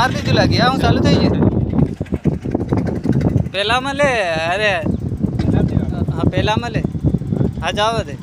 માર દીધું લાગે હું ચાલુ થઈ ગયું પેલામાં લે અરે હા પેલામાં લે હા જાવ દે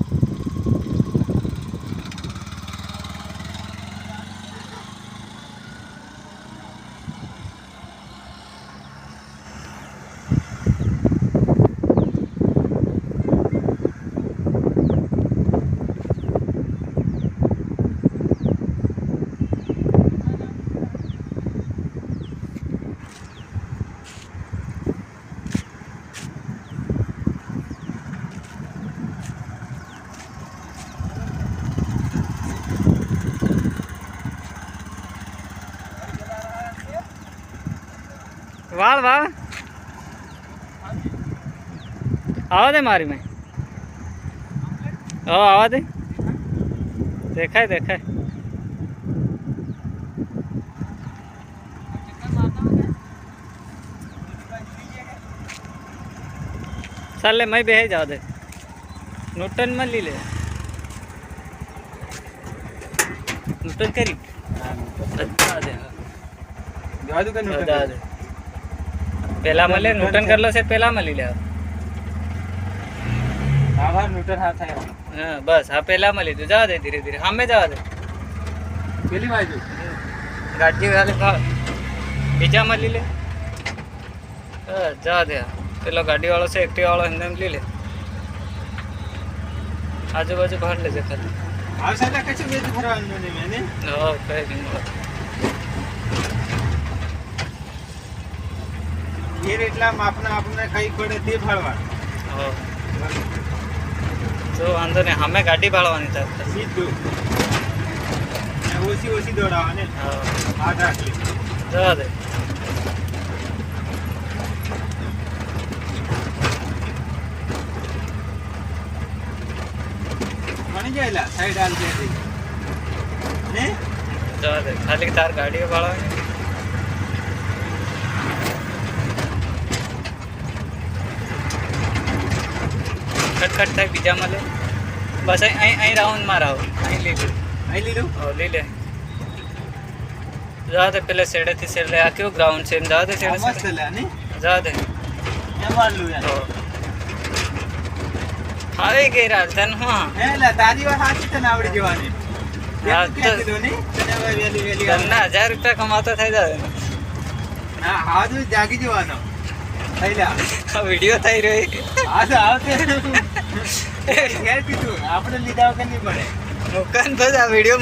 વાળ વાળ આવા દે મારી મેં આવા દે દેખાય દેખાય ચાલ લે मैं બેહી જાવ દે ન્યૂટન માં લી લે ન્યૂટન કરી अच्छा दे जादू का न्यूटन दे पहला मले न्यूटन कर लो से पहला मली ले आभार न्यूटन हाथ है हाँ बस हाँ पहला मली तू जा दे धीरे धीरे हाँ में जा दे पहली बाजू गाड़ी वाले का बीजा मली ले जा दे पेलो गाड़ी वालों से एक्टिवा वालों हिंदे में ली ले आजू बाजू भर ले जा खाली आप साला कैसे वेट भरवा ने मैंने हाँ कह दूँगा ये रेटला मापना आपने कई पड़े ते भरवा हाँ तो वांधो नहीं हमें गाड़ी भाड़वानी था सीधું ઓછી ઓછી દોડાવવાને हाँ હાથ રાખી जा दे મણી જાયલા સાઈડ હાલ દે ને जा दे खाली तार गाड़ी भाड़वानी खटखट થાય બીજા મળે બસ અહીં રાઉન્ડ માં રાવ અહીં લઈ લે અહીં લીધું લઈ લે જા દે પેલે સેડે થી સેડ લે આ કેવું ગ્રાઉન્ડ છે જા દે સેડે મસ્ત લે ને જા દે એ મારલું યાર હવે ગઈ રાજધાન હા હે લે તારી વાત સાચી તને આવડી જવાની હા, તું ક્યાં કીધું ને તને હવે વેલી વેલી તમને 1000 રૂપિયા કમાતો થઈ જાય હા હાથ જાગી જવાનો થઈ લે આ વિડિયો થઈ રહ્યો હાથ આવતે ઘેર કીધું આપણે લીધા વગર નહીં પડે મુકાન બસ આ વિડિયો